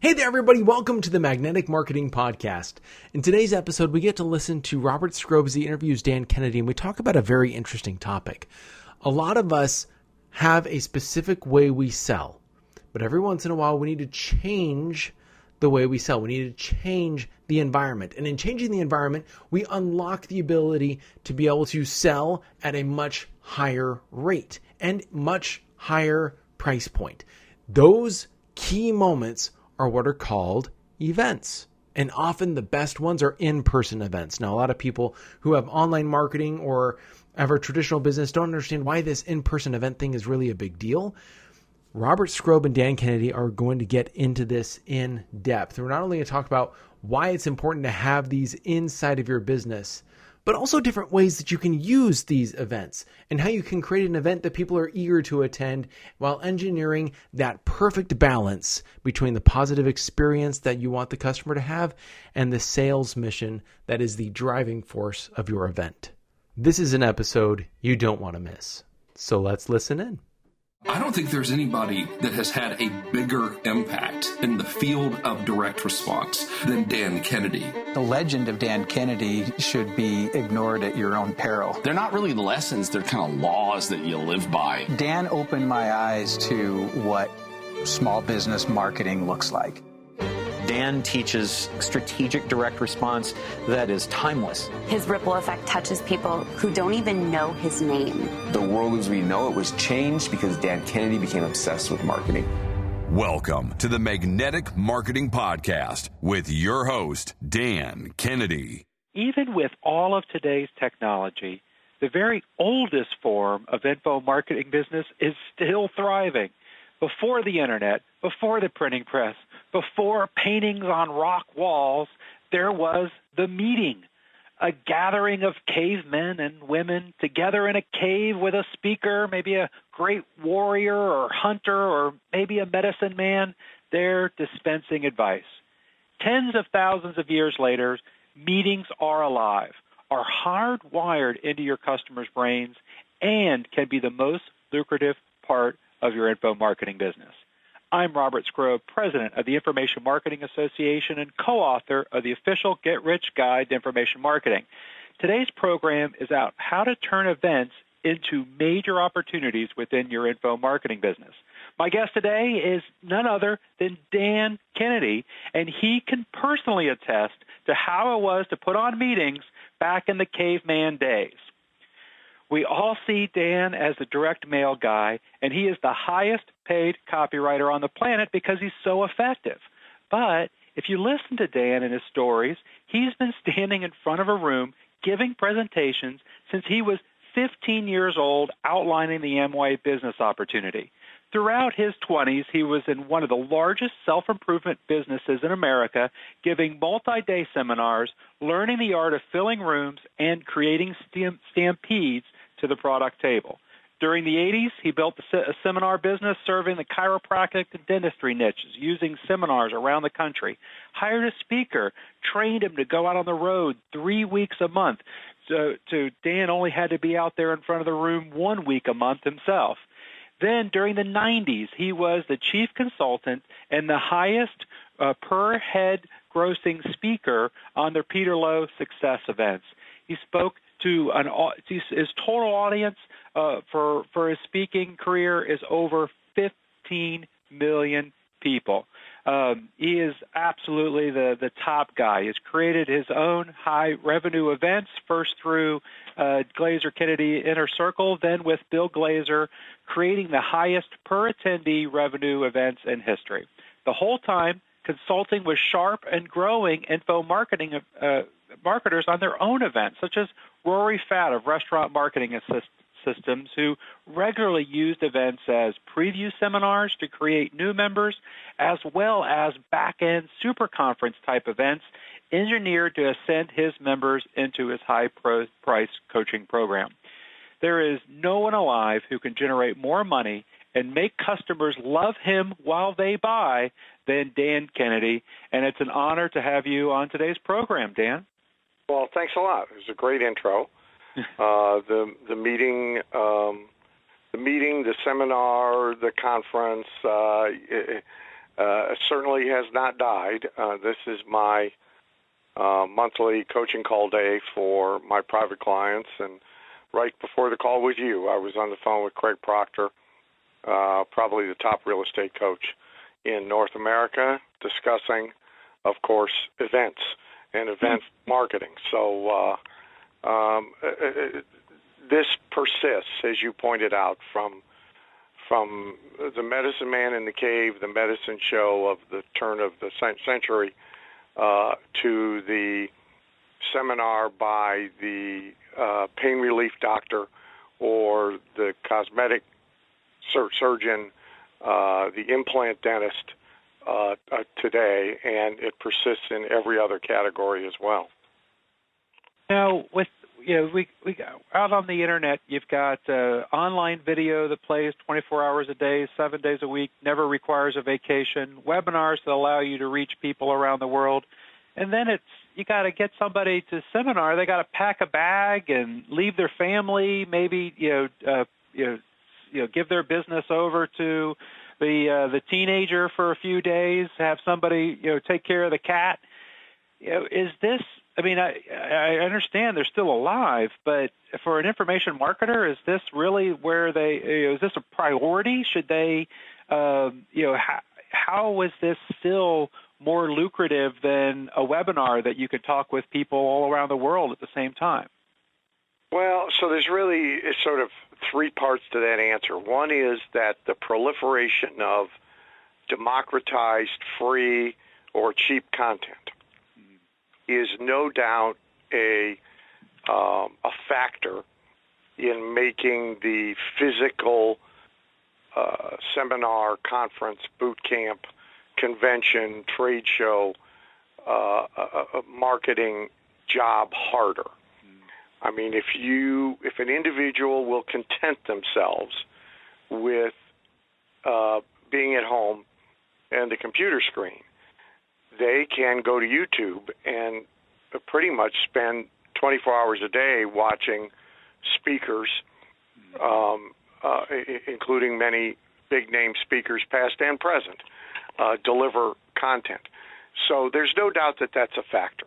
Hey there, everybody. Welcome to the Magnetic Marketing Podcast. In today's episode, we get to listen to Robert Scrobe as he interviews Dan Kennedy, and we talk about a very interesting topic. A lot of us have a specific way we sell, but every once in a while, we need to change the way we sell. We need to change the environment. And in changing the environment, we unlock the ability to be able to sell at a much higher rate and much higher price point. Those key moments are what are called events. And often the best ones are in-person events. Now, a lot of people who have online marketing or have a traditional business don't understand why this in-person event thing is really a big deal. Robert Scrobe and Dan Kennedy are going to get into this in depth. We're not only going to talk about why it's important to have these inside of your business, but also different ways that you can use these events and how you can create an event that people are eager to attend while engineering that perfect balance between the positive experience that you want the customer to have and the sales mission that is the driving force of your event. This is an episode you don't want to miss. So let's listen in. I don't think there's anybody that has had a bigger impact in the field of direct response than Dan Kennedy. The legend of Dan Kennedy should be ignored at your own peril. They're not really lessons, they're kind of laws that you live by. Dan opened my eyes to what small business marketing looks like. Dan teaches strategic direct response that is timeless. His ripple effect touches people who don't even know his name. The world as we know it was changed because Dan Kennedy became obsessed with marketing. Welcome to the Magnetic Marketing Podcast with your host, Dan Kennedy. Even with all of today's technology, the very oldest form of info marketing business is still thriving. Before the internet, before the printing press, before paintings on rock walls, there was the meeting, a gathering of cavemen and women together in a cave with a speaker, maybe a great warrior or hunter or maybe a medicine man, there dispensing advice. Tens of thousands of years later, meetings are alive, are hardwired into your customers' brains, and can be the most lucrative part of your info marketing business. I'm Robert Scrobe, president of the Information Marketing Association and co-author of the official Get Rich Guide to Information Marketing. Today's program is about how to turn events into major opportunities within your info marketing business. My guest today is none other than Dan Kennedy, and he can personally attest to how it was to put on meetings back in the caveman days. We all see Dan as the direct mail guy, and he is the highest paid copywriter on the planet because he's so effective. But if you listen to Dan and his stories, he's been standing in front of a room giving presentations since he was 15 years old, outlining the Amway business opportunity. Throughout his 20s, he was in one of the largest self-improvement businesses in America, giving multi-day seminars, learning the art of filling rooms, and creating stampedes to the product table. During the 80s, he built a seminar business serving the chiropractic and dentistry niches, using seminars around the country. Hired a speaker, trained him to go out on the road 3 weeks a month. So Dan only had to be out there in front of the room 1 week a month himself. Then during the 90s, he was the chief consultant and the highest per head grossing speaker on the Peter Lowe success events. He spoke to his total audience for his speaking career is over 15 million people. He is absolutely the top guy. He's created his own high revenue events, first through Glazer Kennedy Inner Circle, then with Bill Glazer, creating the highest per attendee revenue events in history. The whole time, consulting with sharp and growing info marketing marketers on their own events, such as Rory Fatt of Restaurant Marketing Systems, who regularly used events as preview seminars to create new members, as well as back-end super conference type events engineered to ascend his members into his high-price coaching program. There is no one alive who can generate more money and make customers love him while they buy than Dan Kennedy, and it's an honor to have you on today's program, Dan. Well, thanks a lot. It was a great intro. The meeting, the seminar, the conference. certainly has not died. This is my monthly coaching call day for my private clients, and right before the call with you, I was on the phone with Craig Proctor, probably the top real estate coach in North America, discussing, of course, events and event marketing. So this persists, as you pointed out, from the medicine man in the cave, the medicine show of the turn of the century, to the seminar by the pain relief doctor or the cosmetic surgeon, the implant dentist today, and it persists in every other category as well. Now, with we out on the internet, you've got online video that plays 24 hours a day, 7 days a week, never requires a vacation, webinars that allow you to reach people around the world, and then you got to get somebody to seminar. They got to pack a bag and leave their family, maybe give their business over to the teenager for a few days, have somebody take care of the cat. Is this? I mean, I understand they're still alive, but for an information marketer, is this really where is this a priority? Should they, how is this still more lucrative than a webinar that you could talk with people all around the world at the same time? Well, so there's really sort of three parts to that answer. One is that the proliferation of democratized, free, or cheap content is no doubt a factor in making the physical seminar, conference, boot camp, convention, trade show, marketing job harder. I mean, if an individual will content themselves with being at home and the computer screen, they can go to YouTube and pretty much spend 24 hours a day watching speakers, including many big-name speakers, past and present, deliver content. So there's no doubt that that's a factor.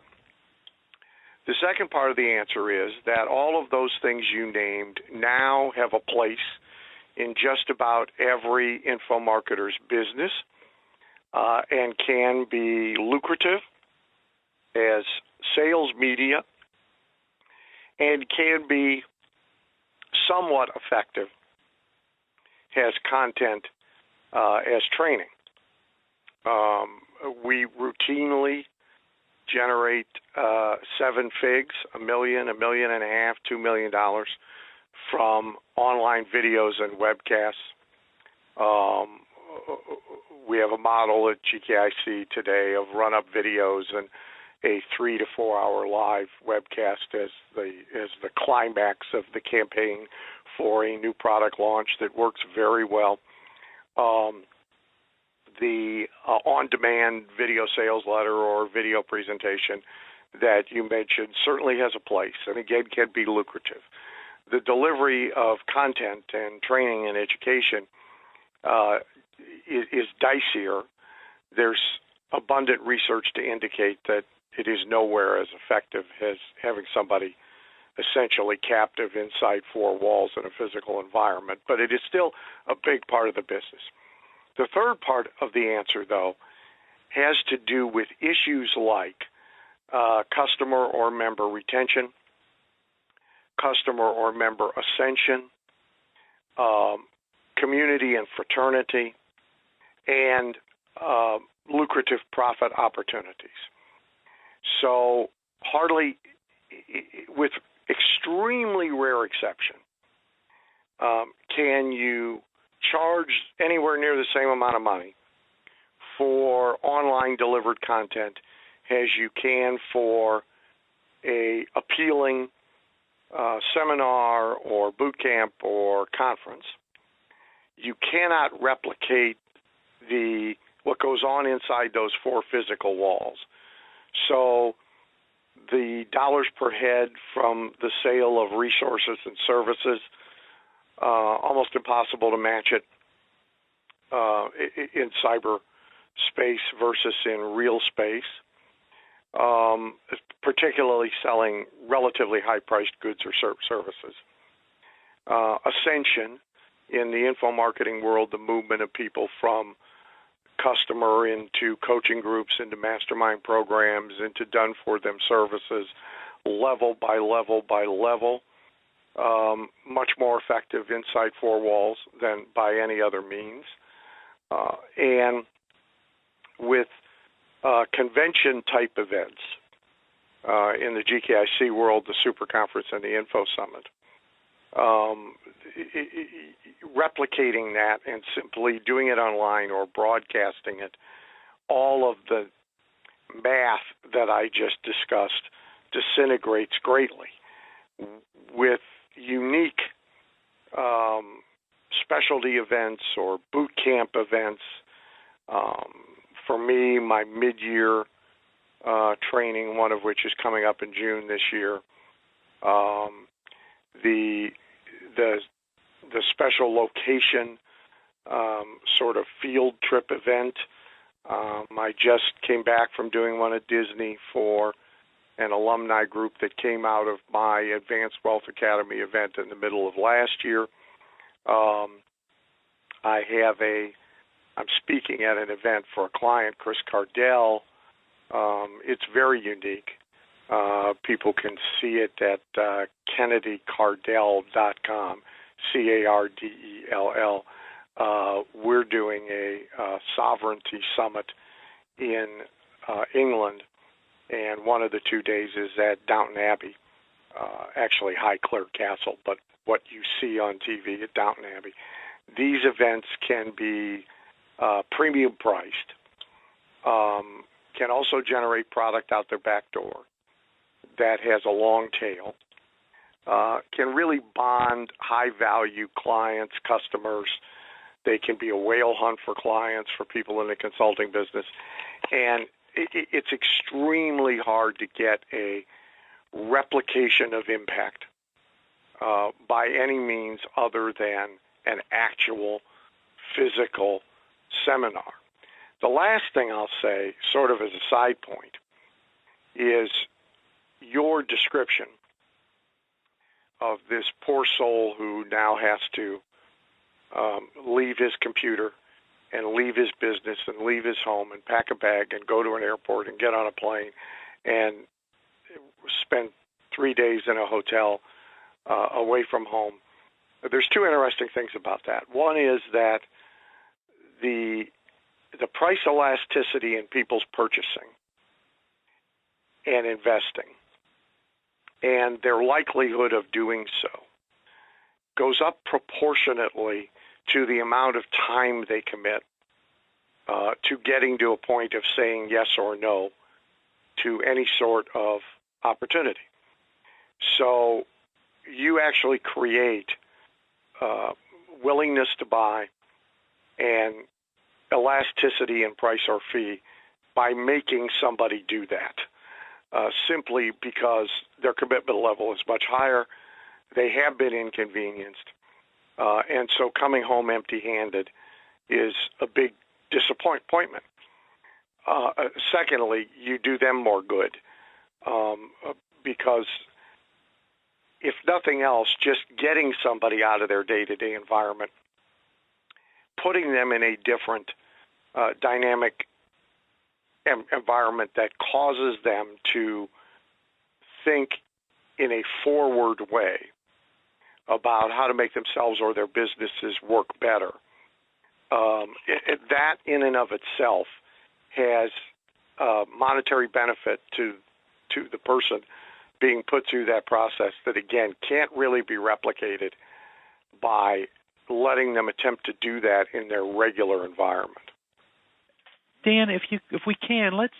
The second part of the answer is that all of those things you named now have a place in just about every info marketer's business, and can be lucrative as sales media, and can be somewhat effective as content, as training. We routinely generate 7 figs, $1 million, $1.5 million, $2 million from online videos and webcasts. We have a model at GKIC today of run-up videos and a 3 to 4 hour live webcast as the climax of the campaign for a new product launch that works very well. The on-demand video sales letter or video presentation that you mentioned certainly has a place, and again can be lucrative. The delivery of content and training and education is dicier. There's abundant research to indicate that it is nowhere as effective as having somebody essentially captive inside 4 walls in a physical environment, but it is still a big part of the business. The third part of the answer, though, has to do with issues like customer or member retention, customer or member ascension, community and fraternity, and lucrative profit opportunities. So hardly, with extremely rare exception, can you charge anywhere near the same amount of money for online delivered content as you can for a appealing seminar or boot camp or conference. You cannot replicate what goes on inside those 4 physical walls. So the dollars per head from the sale of resources and services, almost impossible to match it in cyber space versus in real space, particularly selling relatively high-priced goods or services. Ascension, in the info marketing world, the movement of people from customer into coaching groups, into mastermind programs, into done-for-them services, level by level by level, much more effective inside four walls than by any other means. And with convention-type events in the GKIC world, the Super Conference and the Info Summit, replicating that and simply doing it online or broadcasting it, all of the math that I just discussed disintegrates greatly. With unique specialty events or boot camp events, for me, my mid-year training, one of which is coming up in June this year, the special location sort of field trip event. I just came back from doing one at Disney for an alumni group that came out of my Advanced Wealth Academy event in the middle of last year. I'm speaking at an event for a client, Chris Cardell. It's very unique. People can see it at KennedyCardell.com, Cardell. We're doing a sovereignty summit in England, and one of the 2 days is at Downton Abbey, actually Highclere Castle, but what you see on TV at Downton Abbey. These events can be premium priced, can also generate product out their back door that has a long tail, can really bond high-value clients, customers. They can be a whale hunt for clients, for people in the consulting business. And it's extremely hard to get a replication of impact by any means other than an actual physical seminar. The last thing I'll say, sort of as a side point, is your description of this poor soul who now has to leave his computer and leave his business and leave his home and pack a bag and go to an airport and get on a plane and spend 3 days in a hotel away from home. There's two interesting things about that. One is that the price elasticity in people's purchasing and investing and their likelihood of doing so goes up proportionately to the amount of time they commit to getting to a point of saying yes or no to any sort of opportunity. So you actually create willingness to buy and elasticity in price or fee by making somebody do that, simply because their commitment level is much higher. They have been inconvenienced, and so coming home empty-handed is a big disappointment. Secondly, you do them more good because if nothing else, just getting somebody out of their day-to-day environment, putting them in a different dynamic environment that causes them to think in a forward way about how to make themselves or their businesses work better. That in and of itself has monetary benefit to the person being put through that process that, again, can't really be replicated by letting them attempt to do that in their regular environment. Dan, if we can, let's.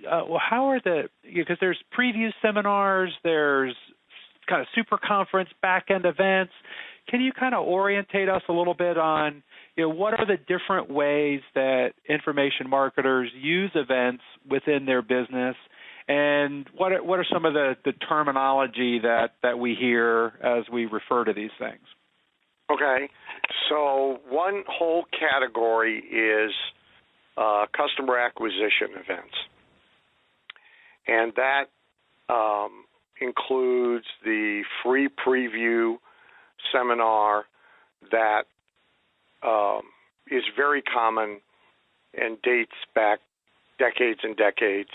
How are because there's preview seminars, there's kind of super conference back-end events. Can you kind of orientate us a little bit on, what are the different ways that information marketers use events within their business, and what are some of the terminology that we hear as we refer to these things? Okay, so one whole category is customer acquisition events. And that includes the free preview seminar that is very common and dates back decades and decades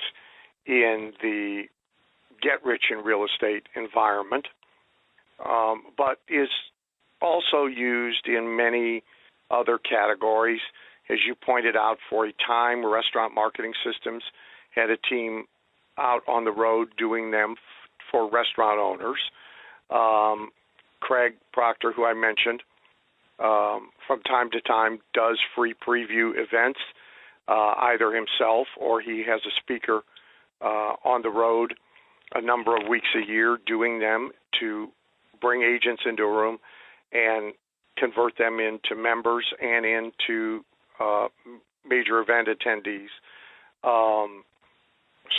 in the get-rich-in-real-estate environment, but is also used in many other categories. As you pointed out, for a time, Restaurant Marketing Systems had a team out on the road doing them for restaurant owners. Craig Proctor, who I mentioned, from time to time does free preview events, either himself or he has a speaker on the road a number of weeks a year doing them to bring agents into a room and convert them into members and into major event attendees.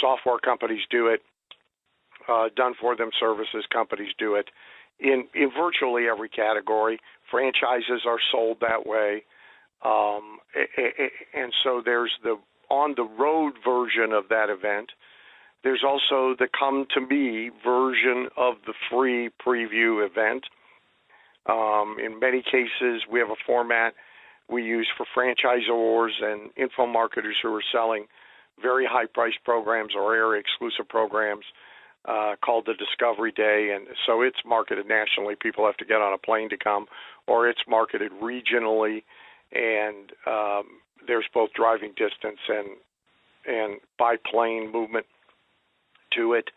Software companies do it. Done-for-them services companies do it. In virtually every category, franchises are sold that way. And so there's the on-the-road version of that event. There's also the come-to-me version of the free preview event. In many cases, we have a format we use for franchisors and info marketers who are selling very high-priced programs or area-exclusive programs called the Discovery Day. And so it's marketed nationally. People have to get on a plane to come, or it's marketed regionally, and there's both driving distance and by plane movement to it.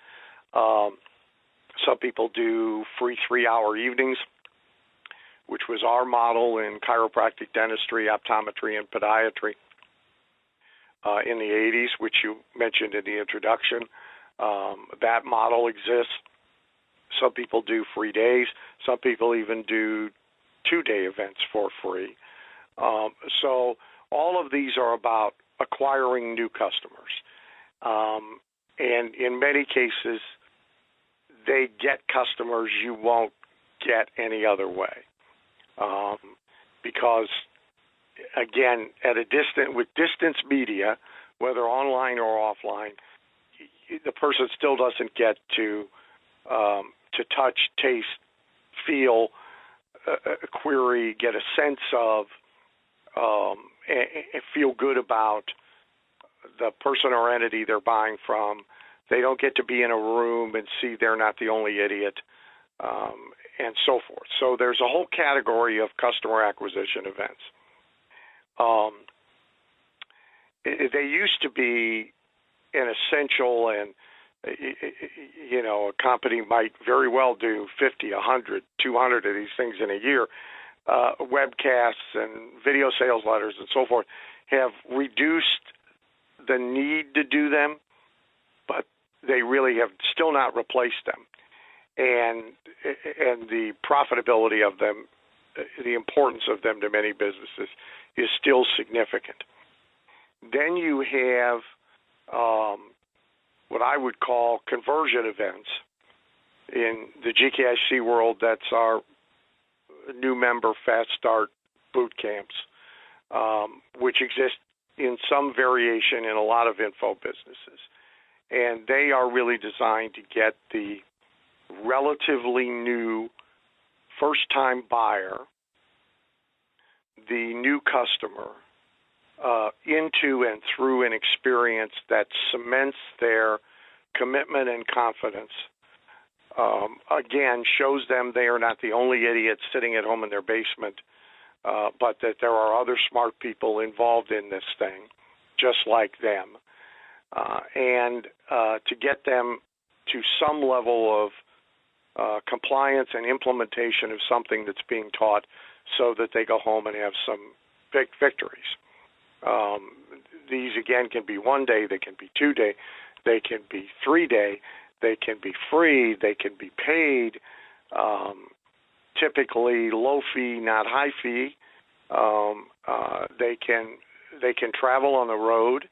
Some people do free 3-hour evenings, which was our model in chiropractic dentistry, optometry, and podiatry in the 80s, which you mentioned in the introduction. That model exists. Some people do free days. Some people even do 2-day events for free. So all of these are about acquiring new customers. And in many cases, they get customers you won't get any other way. Because, again, at a with distance media, whether online or offline, the person still doesn't get to touch, taste, feel, query, get a sense of, and feel good about the person or entity they're buying from. They don't get to be in a room and see they're not the only idiot, and so forth. So there's a whole category of customer acquisition events. They used to be an essential, and a company might very well do 50, 100, 200 of these things in a year. Webcasts and video sales letters and so forth have reduced the need to do them, but they really have still not replaced them. And the profitability of them, the importance of them to many businesses is still significant. Then you have what I would call conversion events. In the GKIC world, that's our new member Fast Start boot camps, which exist in some variation in a lot of info businesses. And they are really designed to get the relatively new first-time buyer, the new customer, into and through an experience that cements their commitment and confidence. Again, shows them they are not the only idiots sitting at home in their basement, but that there are other smart people involved in this thing, just like them. And to get them to some level of compliance and implementation of something that's being taught so that they go home and have some big victories. These, again, can be 1 day, they can be 2 day, they can be 3 day, they can be free, they can be paid, typically low fee, not high fee. They can travel on the road.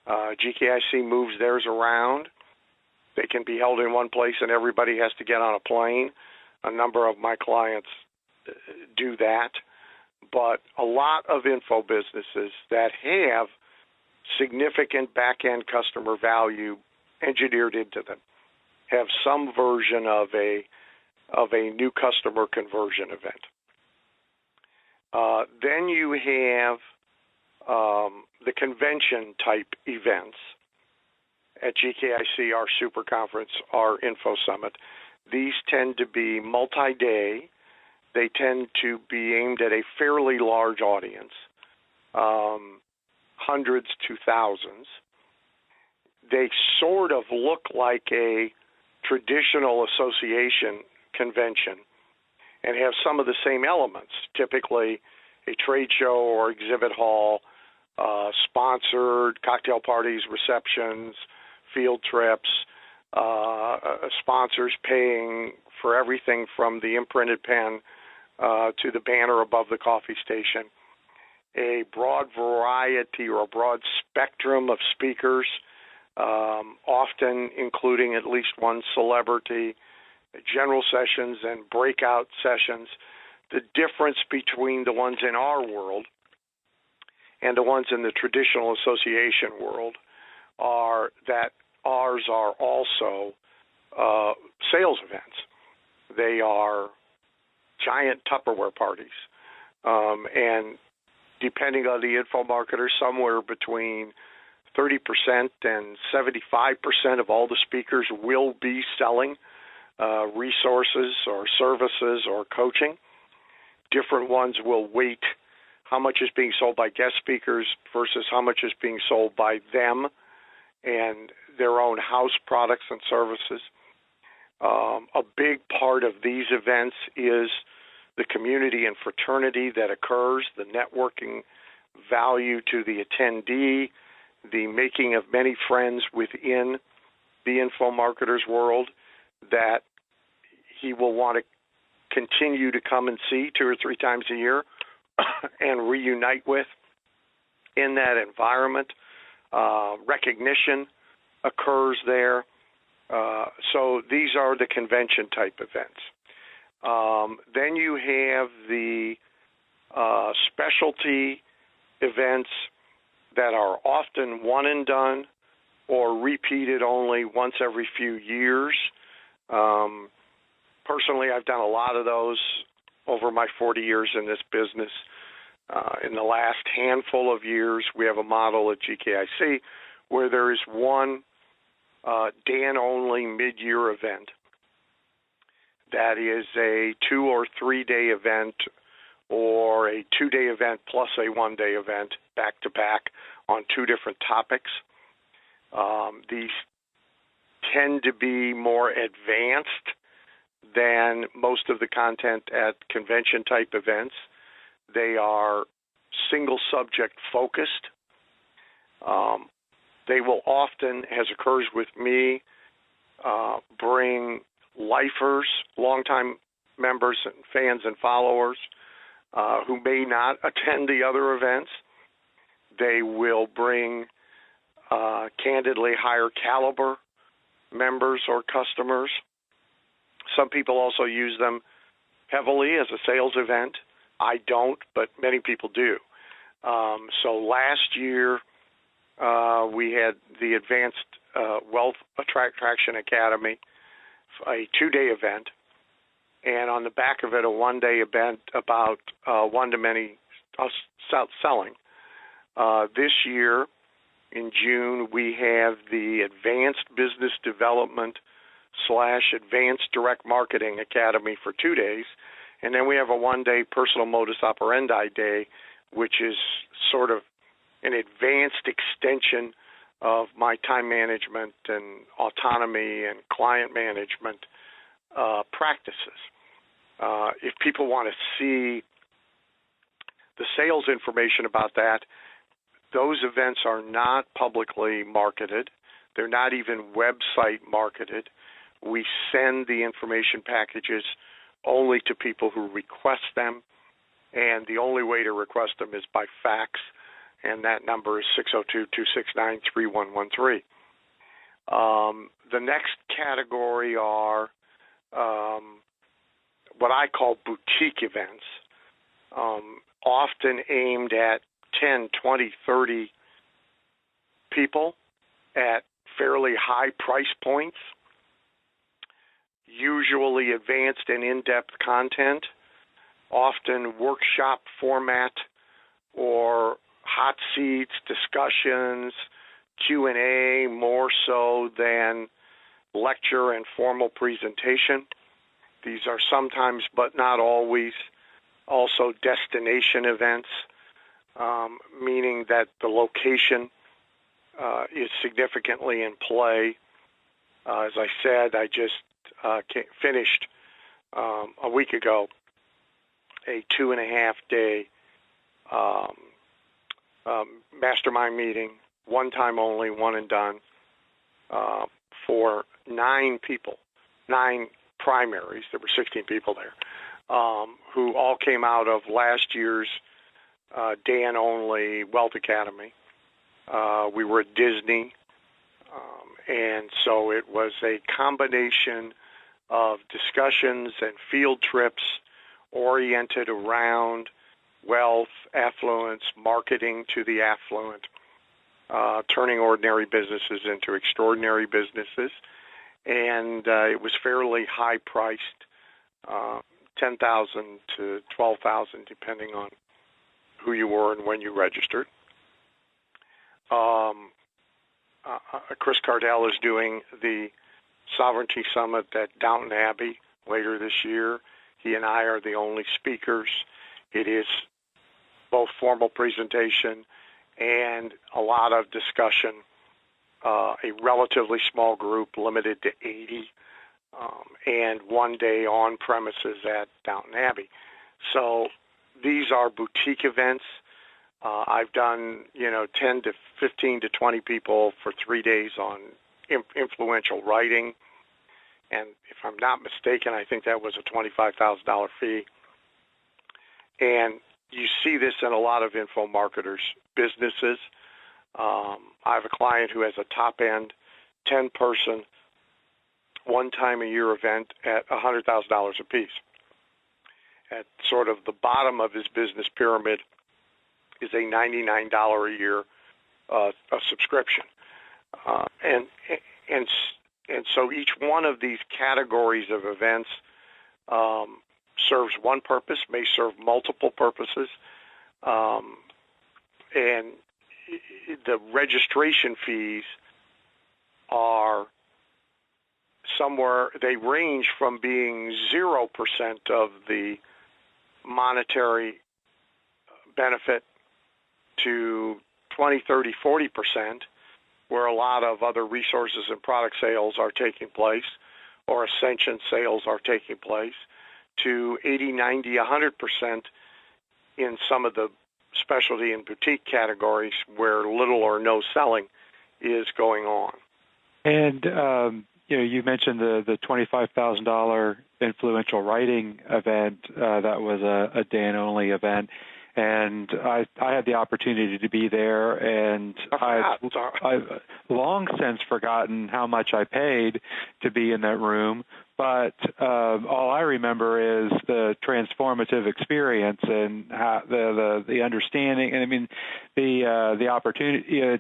GKIC moves theirs around. They can be held in one place and everybody has to get on a plane. A number of my clients do that. But a lot of info businesses that have significant back-end customer value engineered into them, have some version of a new customer conversion event. Then you have the convention type events at GKIC, our super conference, our info summit. These tend to be multi-day. They tend to be aimed at a fairly large audience, hundreds to thousands. They sort of look like a traditional association convention and have some of the same elements, typically a trade show or exhibit hall, sponsored cocktail parties, receptions, field trips, sponsors paying for everything from the imprinted pen to the banner above the coffee station, a broad variety or a broad spectrum of speakers, often including at least one celebrity, general sessions and breakout sessions. The difference between the ones in our world and the ones in the traditional association world are that ours are also sales events. They are giant Tupperware parties. And depending on the info marketer, somewhere between 30% and 75% of all the speakers will be selling resources or services or coaching. Different ones will weight how much is being sold by guest speakers versus how much is being sold by them and their own house products and services. A big part of these events is the community and fraternity that occurs, the networking value to the attendee, the making of many friends within the info marketer's world that he will want to continue to come and see 2 or 3 times a year and reunite with in that environment. Recognition occurs there. So these are the convention type events. Then you have the specialty events that are often one and done or repeated only once every few years. Personally, I've done a lot of those over my 40 years in this business. In the last handful of years, we have a model at GKIC where there is one Dan-only mid-year event that is a 2 or 3 day event or a 2-day event plus a 1-day event back-to-back on 2 different topics. These tend to be more advanced than most of the content at convention-type events. They are single-subject focused. They will often, as occurs with me, bring lifers, longtime members and fans and followers who may not attend the other events. They will bring candidly higher caliber members or customers. Some people also use them heavily as a sales event. I don't, but many people do. So last year, we had the Advanced Wealth Attraction Academy, a 2-day event, and on the back of it, a 1-day event about one-to-many selling. This year, in June, we have the Advanced Business Development / Advanced Direct Marketing Academy for 2 days, and then we have a 1-day Personal Modus Operandi Day, which is sort of an advanced extension of my time management and autonomy and client management practices. If people want to see the sales information about that, those events are not publicly marketed. They're not even website marketed. We send the information packages only to people who request them, and the only way to request them is by fax, and that number is 602-269-3113. The next category are what I call boutique events, often aimed at 10, 20, 30 people at fairly high price points, usually advanced and in-depth content, often workshop format or hot seats, discussions, Q&A more so than lecture and formal presentation. These are sometimes, but not always, also destination events, meaning that the location is significantly in play. As I said, I just finished a week ago a 2.5-day mastermind meeting, one time only, one and done, for 9 people, 9 primaries. There were 16 people there, who all came out of last year's Dan-only Wealth Academy. We were at Disney, and so it was a combination of discussions and field trips oriented around wealth, affluence, marketing to the affluent, turning ordinary businesses into extraordinary businesses. And it was fairly high-priced, $10,000 to $12,000, depending on who you were and when you registered. Chris Cardell is doing the Sovereignty Summit at Downton Abbey later this year. He and I are the only speakers. It is both formal presentation and a lot of discussion, a relatively small group, limited to 80, and one day on premises at Downton Abbey. So these are boutique events. I've done, 10 to 15 to 20 people for 3 days on influential writing. And if I'm not mistaken, I think that was a $25,000 fee. And you see this in a lot of info marketers' businesses. I have a client who has a top-end 10-person, one-time-a-year event at $100,000 apiece. At sort of the bottom of his business pyramid is a $99 a year a subscription. And so each one of these categories of events serves one purpose, may serve multiple purposes, and the registration fees are somewhere, they range from being 0% of the monetary benefit to 20, 30, 40%, where a lot of other resources and product sales are taking place, or Ascension sales are taking place, to 80, 90, 100% in some of the specialty and boutique categories where little or no selling is going on. And, you mentioned the $25,000 influential writing event. That was a Dan-only event. And I had the opportunity to be there, and I've long since forgotten how much I paid to be in that room. But all I remember is the transformative experience and how the understanding. And I mean, the opportunity.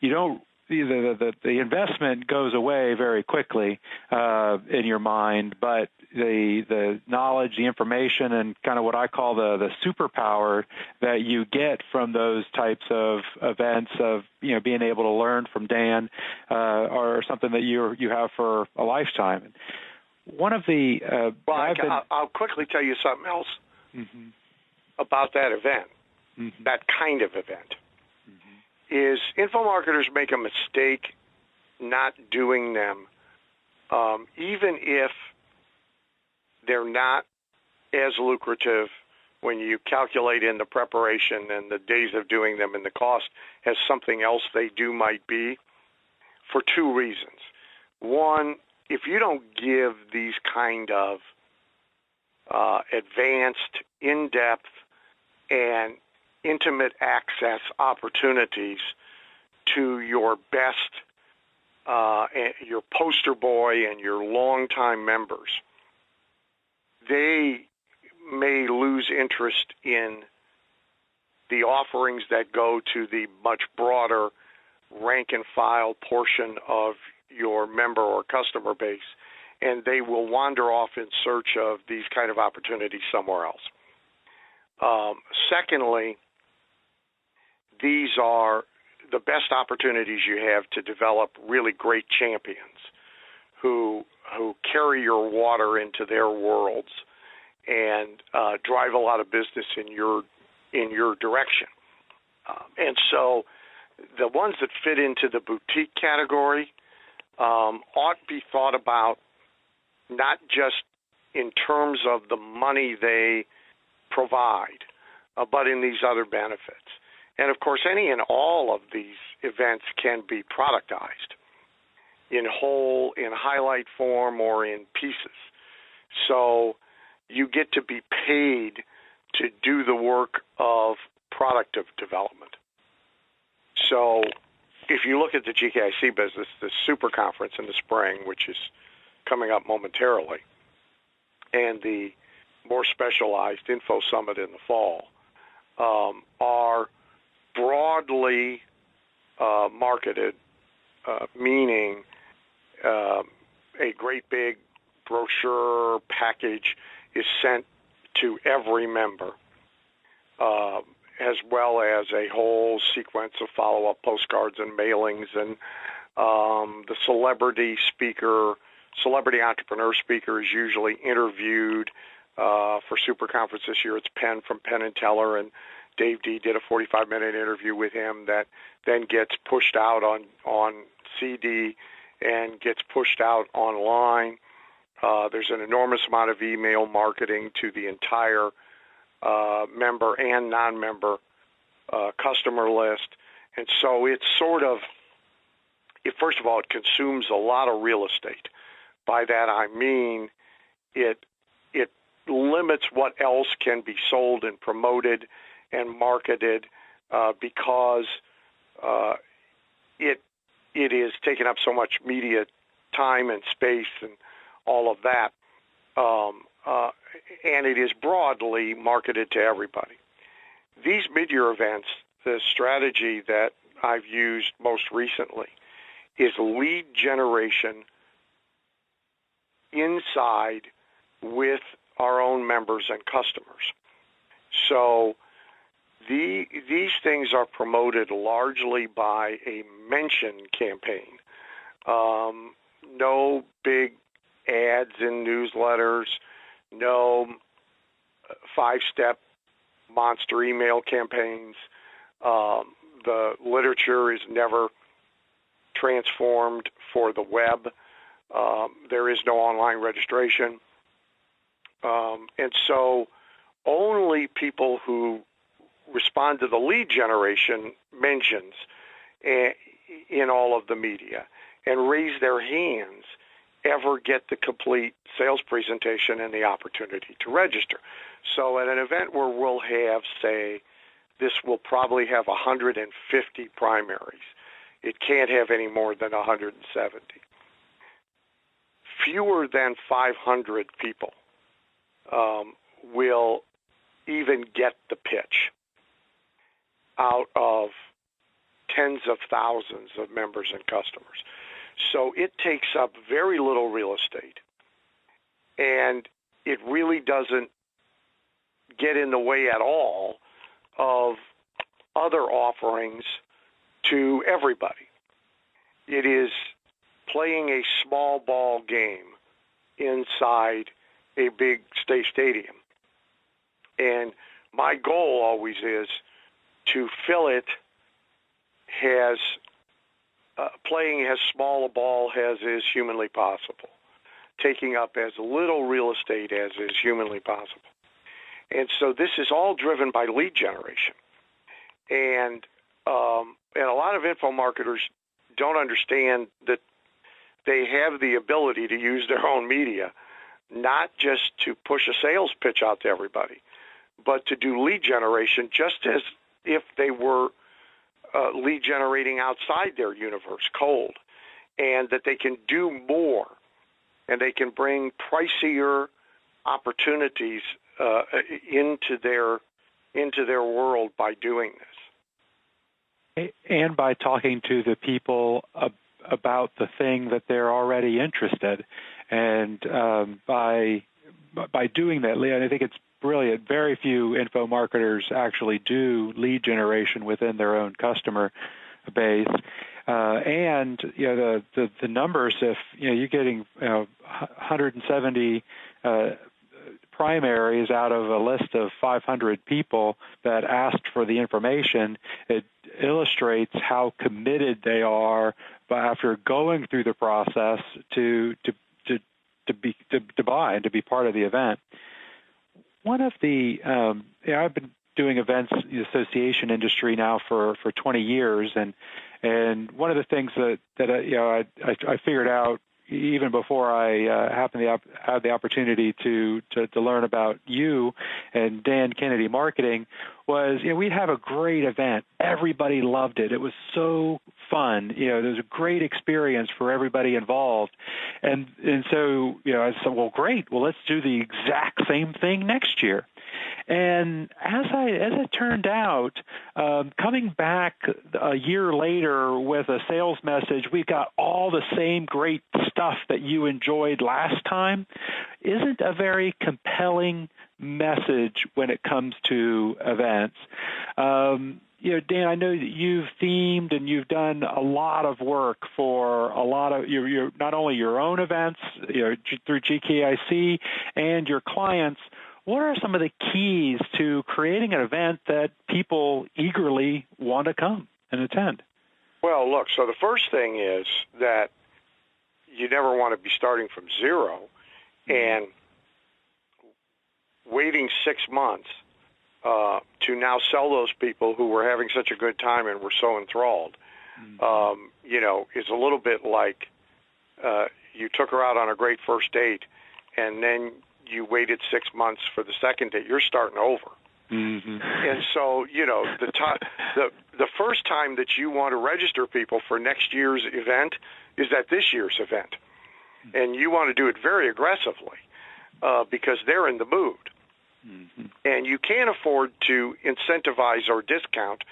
You don't. The investment goes away very quickly in your mind, but the knowledge, the information, and kind of what I call the superpower that you get from those types of events of being able to learn from Dan are something that you have for a lifetime. One of the I'll quickly tell you something else about that event, that kind of event. Is info marketers make a mistake not doing them, even if they're not as lucrative when you calculate in the preparation and the days of doing them and the cost as something else they do might be, for 2 reasons. One, if you don't give these kind of advanced, in-depth, and intimate access opportunities to your best, your poster boy and your longtime members, they may lose interest in the offerings that go to the much broader rank and file portion of your member or customer base, and they will wander off in search of these kind of opportunities somewhere else. Secondly, these are the best opportunities you have to develop really great champions who carry your water into their worlds and drive a lot of business in your direction. And so the ones that fit into the boutique category ought to be thought about not just in terms of the money they provide, but in these other benefits. And, of course, any and all of these events can be productized in whole, in highlight form, or in pieces. So you get to be paid to do the work of product of development. So if you look at the GKIC business, the super conference in the spring, which is coming up momentarily, and the more specialized Info Summit in the fall, are broadly marketed, meaning a great big brochure package is sent to every member, as well as a whole sequence of follow-up postcards and mailings, and the celebrity entrepreneur speaker is usually interviewed. For Super Conference this year, it's Penn from Penn and Teller, and Dave D. did a 45-minute interview with him that then gets pushed out on CD and gets pushed out online. There's an enormous amount of email marketing to the entire member and non-member customer list. And so it's first of all, it consumes a lot of real estate. By that I mean it limits what else can be sold and promoted and marketed because it is taking up so much media time and space and all of that, and it is broadly marketed to everybody. These mid-year events, the strategy that I've used most recently is lead generation inside with our own members and customers. So these things are promoted largely by a mention campaign. No big ads in newsletters, no 5-step monster email campaigns. The literature is never transformed for the web. There is no online registration. And so only people who respond to the lead generation mentions in all of the media and raise their hands ever get the complete sales presentation and the opportunity to register. So at an event where we'll have, say, this will probably have 150 primaries. It can't have any more than 170. Fewer than 500 people will even get the pitch out of tens of thousands of members and customers. So it takes up very little real estate, and it really doesn't get in the way at all of other offerings to everybody. It is playing a small ball game inside a big stadium. And my goal always is to fill it playing as small a ball as is humanly possible, taking up as little real estate as is humanly possible. And so this is all driven by lead generation. And a lot of info marketers don't understand that they have the ability to use their own media, not just to push a sales pitch out to everybody, but to do lead generation just as if they were lead generating outside their universe, cold, and that they can do more, and they can bring pricier opportunities into their world by doing this. And by talking to the people about the thing that they're already interested, and by doing that, I think it's brilliant. Very few info marketers actually do lead generation within their own customer base, and the numbers. If you're getting 170 primaries out of a list of 500 people that asked for the information, it illustrates how committed they are after going through the process to buy and to be part of the event. One of the I've been doing events in the association industry now for 20 years, and one of the things that I figured out even before I had the opportunity to learn about you and Dan Kennedy Marketing was, we'd have a great event. Everybody loved it. It was so fun. It was a great experience for everybody involved. And so, I said, well, great. Well, let's do the exact same thing next year. And as it turned out, coming back a year later with a sales message, we got all the same great stuff that you enjoyed last time, isn't a very compelling message when it comes to events. Dan, I know that you've themed and you've done a lot of work for a lot of your not only your own events through GKIC and your clients. What are some of the keys to creating an event that people eagerly want to come and attend? Well, look, so the first thing is that you never want to be starting from zero and waiting 6 months to now sell those people who were having such a good time and were so enthralled. Is a little bit like you took her out on a great first date and then you waited 6 months for the second date. You're starting over. Mm-hmm. And so, the first time that you want to register people for next year's event is at this year's event. And you want to do it very aggressively because they're in the mood. Mm-hmm. And you can't afford to incentivize or discount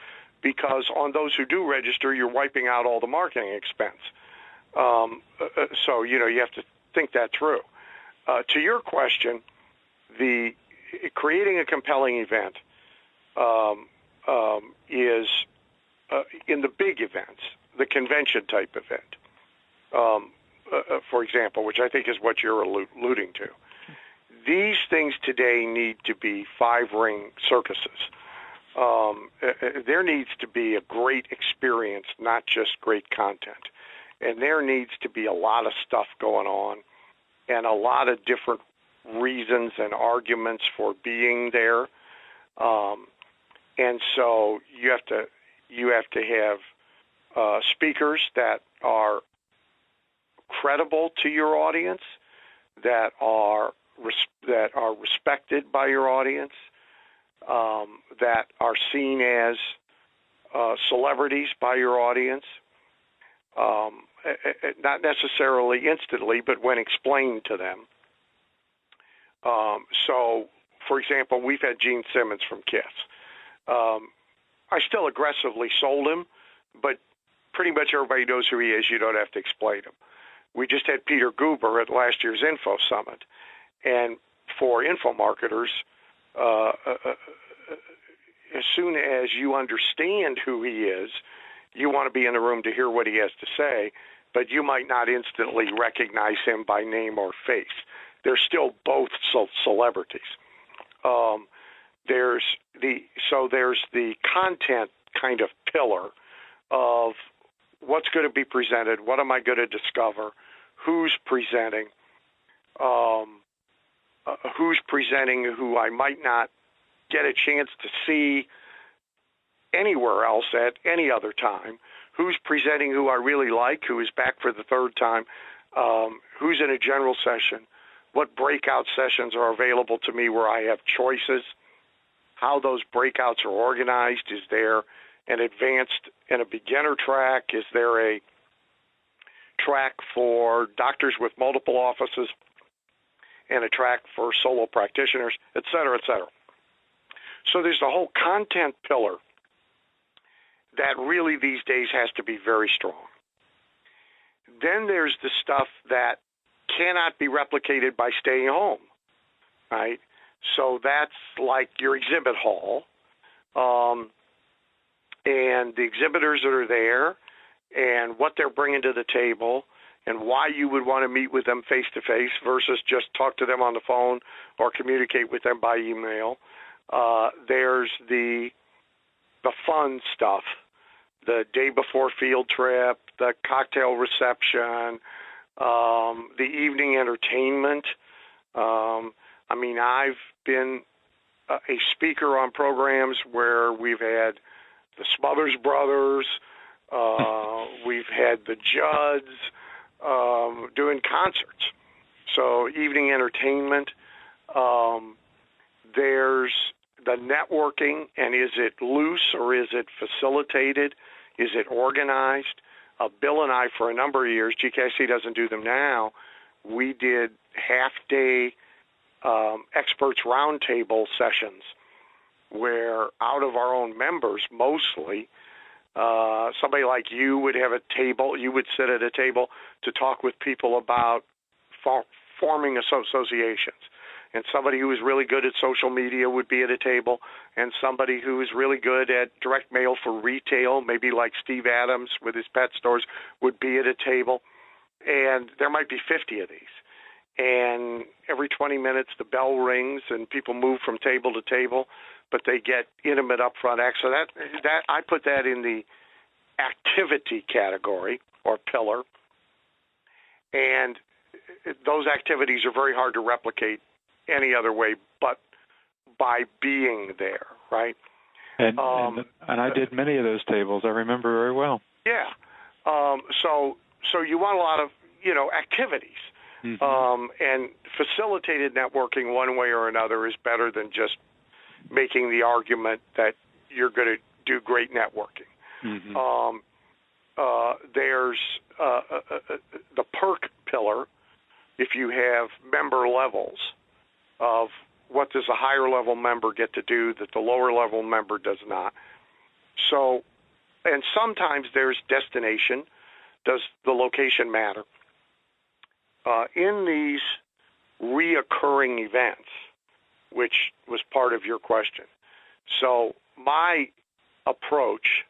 because on those who do register, you're wiping out all the marketing expense. So, you have to think that through. To your question, creating a compelling event is in the big events, the convention-type event, for example, which I think is what you're alluding to. These things today need to be 5-ring circuses. There needs to be a great experience, not just great content. And there needs to be a lot of stuff going on and a lot of different reasons and arguments for being there. And so you have to have speakers that are credible to your audience, that are respected by your audience, that are seen as celebrities by your audience, not necessarily instantly, but when explained to them. So, for example, we've had Gene Simmons from KISS. I still aggressively sold him, but pretty much everybody knows who he is. You don't have to explain him. We just had Peter Guber at last year's Info Summit. And for info marketers, as soon as you understand who he is, you want to be in the room to hear what he has to say, but you might not instantly recognize him by name or face. They're still both celebrities. There's the content kind of pillar of what's going to be presented, what am I going to discover, who's presenting who I might not get a chance to see anywhere else at any other time, who's presenting who I really like, who is back for the third time, who's in a general session, what breakout sessions are available to me where I have choices, how those breakouts are organized. Is there an advanced and a beginner track? Is there a track for doctors with multiple offices and a track for solo practitioners, et cetera, et cetera? So there's the whole content pillar that really these days has to be very strong. Then there's the stuff that cannot be replicated by staying home, right? So that's like your exhibit hall, and the exhibitors that are there and what they're bringing to the table and why you would want to meet with them face-to-face versus just talk to them on the phone or communicate with them by email. There's the fun stuff, the day before field trip, the cocktail reception, the evening entertainment. I mean, I've been a speaker on programs where we've had the Smothers Brothers, we've had the Judds doing concerts. So evening entertainment. There's the networking, and is it loose or is it facilitated? Is it organized? Bill and I, for a number of years, GKIC doesn't do them now, we did half-day experts roundtable sessions where out of our own members mostly, somebody like you would have a table, you would sit at a table to talk with people about forming associations. And somebody who is really good at social media would be at a table, and somebody who is really good at direct mail for retail, maybe like Steve Adams with his pet stores, would be at a table. And there might be 50 of these. And every 20 minutes the bell rings and people move from table to table, but they get intimate upfront access. So that I put that in the activity category or pillar. And those activities are very hard to replicate any other way but by being there, right? And I did many of those tables. I remember very well. Yeah. So you want a lot of, activities. Mm-hmm. And facilitated networking one way or another is better than just making the argument that you're going to do great networking. Mm-hmm. There's the perk pillar. If you have member levels of what does a higher level member get to do that the lower level member does not. So, and sometimes there's destination. Does the location matter? In these reoccurring events, which was part of your question. So my approach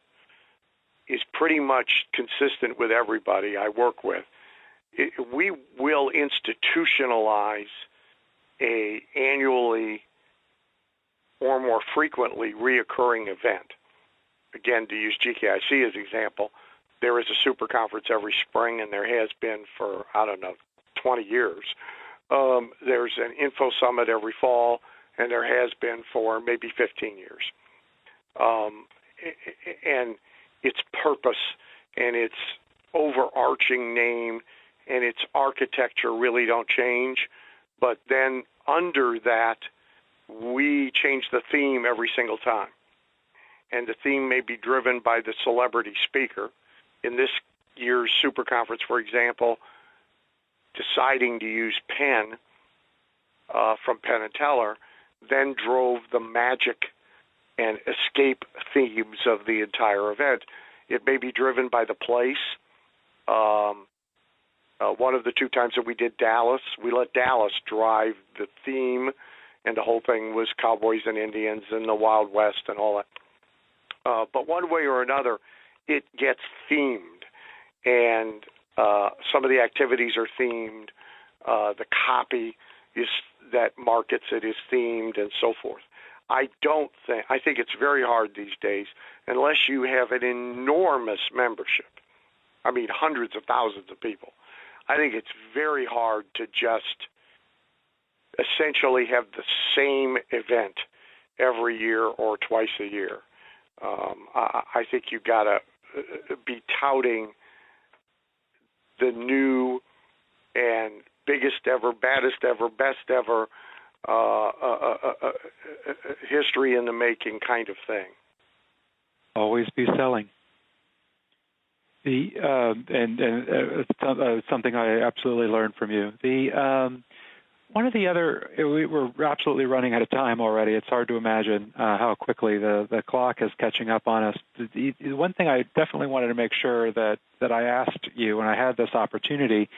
is pretty much consistent with everybody I work with. We will institutionalize a annually or more frequently reoccurring event. Again, to use GKIC as an example, there is a super conference every spring, and there has been for, 20 years. There's an info summit every fall, and there has been for maybe 15 years. And its purpose and its overarching name and its architecture really don't change. But then under that, we change the theme every single time. And the theme may be driven by the celebrity speaker. In this year's super conference, for example, deciding to use Penn from Penn and Teller then drove the magic and escape themes of the entire event. It may be driven by the place. One of the two times that we did Dallas, we let Dallas drive the theme, and the whole thing was cowboys and Indians and the Wild West and all that. But one way or another, it gets themed, and some of the activities are themed. The copy is that markets it is themed, and so forth. I think it's very hard these days, unless you have an enormous membership. I mean, hundreds of thousands of people. I think it's very hard to just essentially have the same event every year or twice a year. I think you've got to be touting the new and biggest ever, baddest ever, best ever, history in the making kind of thing. Always be selling. Something I absolutely learned from you. One of the other, we're absolutely running out of time already. It's hard to imagine how quickly the clock is catching up on us. The one thing I definitely wanted to make sure that I asked you when I had this opportunity,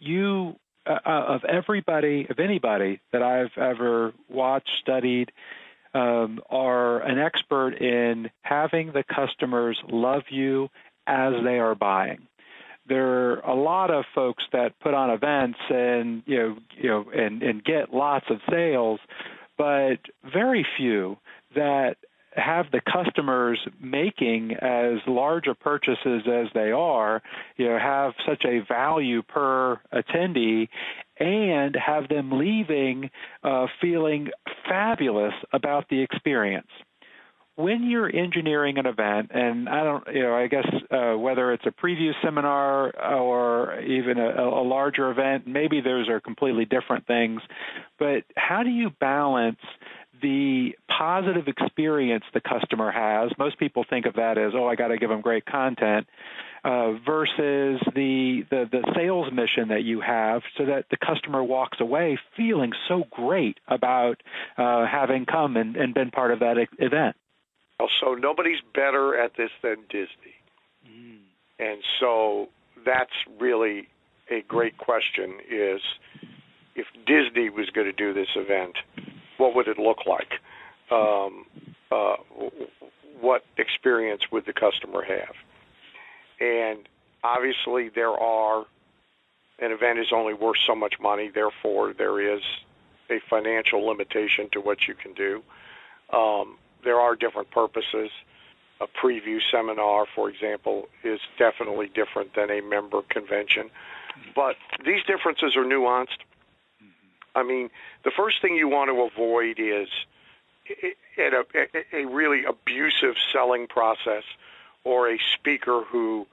you, of anybody that I've ever watched, studied, are an expert in having the customers love you as they are buying. There are a lot of folks that put on events and and get lots of sales, but very few that have the customers making as large a purchases as they are, have such a value per attendee, and have them leaving feeling fabulous about the experience. When you're engineering an event, and I guess whether it's a preview seminar or even a larger event, maybe those are completely different things, but how do you balance the positive experience the customer has? Most people think of that as, I got to give them great content, versus the sales mission that you have, so that the customer walks away feeling so great about having come and been part of that event. So nobody's better at this than Disney. And so that's really a great question, is if Disney was going to do this event, what would it look like? What experience would the customer have? And obviously an event is only worth so much money, therefore there is a financial limitation to what you can do. There are different purposes. A preview seminar, for example, is definitely different than a member convention. But these differences are nuanced. I mean, the first thing you want to avoid is a really abusive selling process, or a speaker who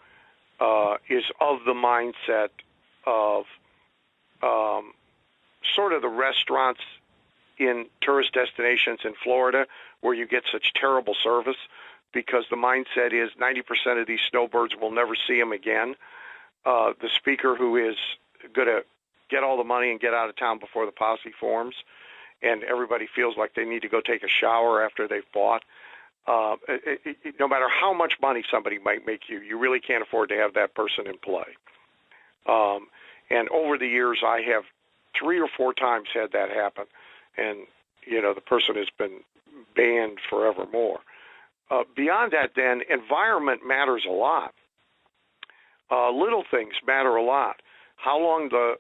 is of the mindset of sort of the restaurants in tourist destinations in Florida where you get such terrible service, because the mindset is 90% of these snowbirds will never see them again. The speaker who is going to get all the money and get out of town before the posse forms, and everybody feels like they need to go take a shower after they've bought. No matter how much money somebody might make you, you really can't afford to have that person in play. And over the years, I have 3 or 4 times had that happen, and the person has been banned forevermore. Beyond that, then, environment matters a lot. Little things matter a lot. How long the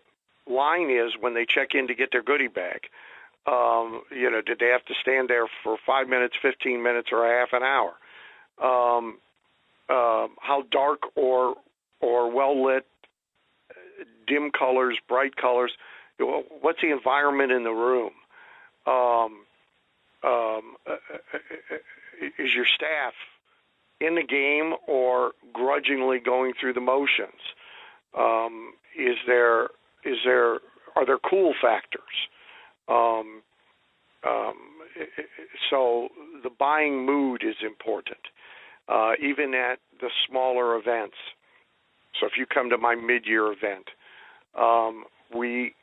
line is when they check in to get their goodie bag. Did they have to stand there for 5 minutes, 15 minutes, or a half an hour? How dark or well-lit, dim colors, bright colors. What's the environment in the room? Is your staff in the game or grudgingly going through the motions? Are there cool factors? So the buying mood is important, even at the smaller events. So if you come to my mid-year event, we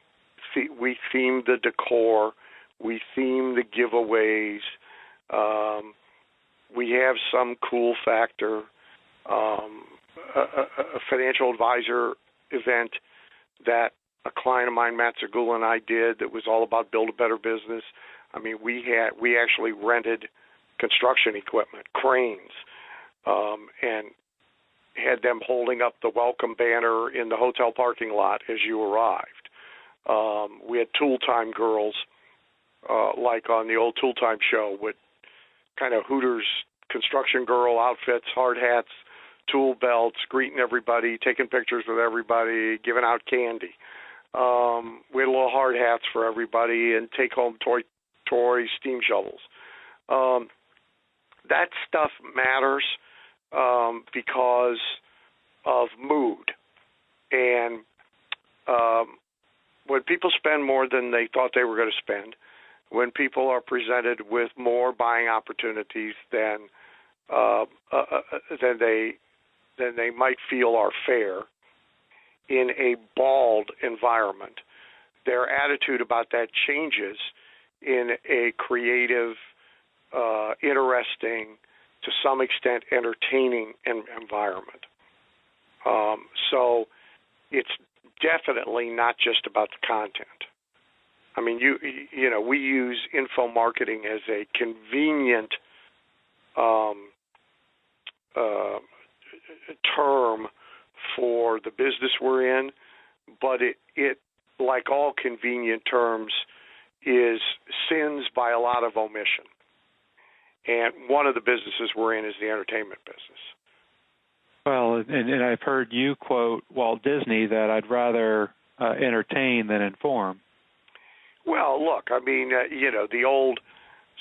theme the decor, we theme the giveaways, we have some cool factor. A financial advisor event that a client of mine, Matt Zagula, and I did, that was all about build a better business. I mean, we actually rented construction equipment, cranes, and had them holding up the welcome banner in the hotel parking lot as you arrived. We had tool time girls, like on the old Tool Time show, with kind of Hooters construction girl outfits, hard hats, tool belts, greeting everybody, taking pictures with everybody, giving out candy. We had little hard hats for everybody and take-home toy steam shovels. That stuff matters because of mood. And when people spend more than they thought they were going to spend, when people are presented with more buying opportunities than they might feel are fair in a bald environment, their attitude about that changes in a creative, interesting, to some extent entertaining environment. So it's definitely not just about the content. I mean, you know, we use info marketing as a convenient term for the business we're in, but it like all convenient terms, is sins by a lot of omission. And one of the businesses we're in is the entertainment business. Well, and I've heard you quote Walt Disney that I'd rather entertain than inform. Well, look, I mean, you know, the old,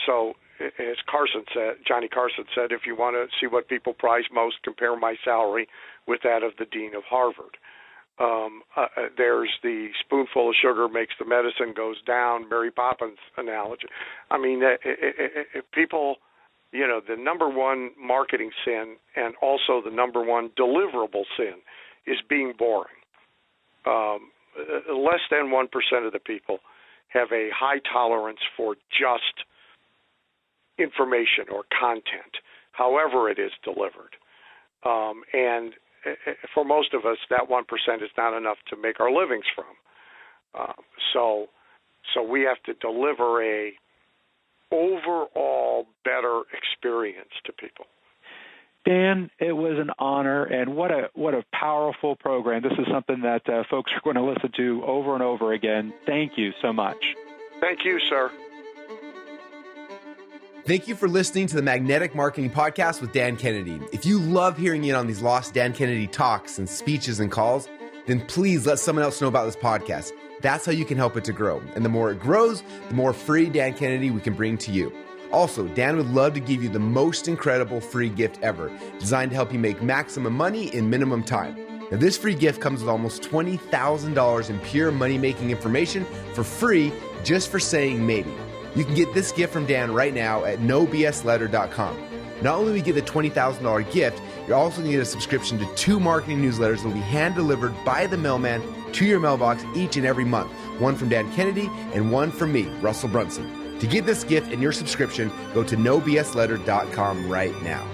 so as Carson said, Johnny Carson said, if you want to see what people prize most, compare my salary with that of the dean of Harvard. There's the spoonful of sugar makes the medicine goes down, Mary Poppins analogy. I mean, people, you know, the number one marketing sin and also the number one deliverable sin is being boring. Less than 1% of the people have a high tolerance for just information or content, however it is delivered. And for most of us, that 1% is not enough to make our livings from. So we have to deliver a overall better experience to people. Dan, it was an honor, and what a powerful program. This is something that folks are going to listen to over and over again. Thank you so much. Thank you, sir. Thank you for listening to the Magnetic Marketing Podcast with Dan Kennedy. If you love hearing in on these lost Dan Kennedy talks and speeches and calls, then please let someone else know about this podcast. That's how you can help it to grow. And the more it grows, the more free Dan Kennedy we can bring to you. Also, Dan would love to give you the most incredible free gift ever, designed to help you make maximum money in minimum time. Now, this free gift comes with almost $20,000 in pure money-making information for free just for saying maybe. You can get this gift from Dan right now at nobsletter.com. Not only will you get the $20,000 gift, you're also going to get a subscription to 2 marketing newsletters that will be hand-delivered by the mailman to your mailbox each and every month. One from Dan Kennedy and one from me, Russell Brunson. To get this gift and your subscription, go to nobsletter.com right now.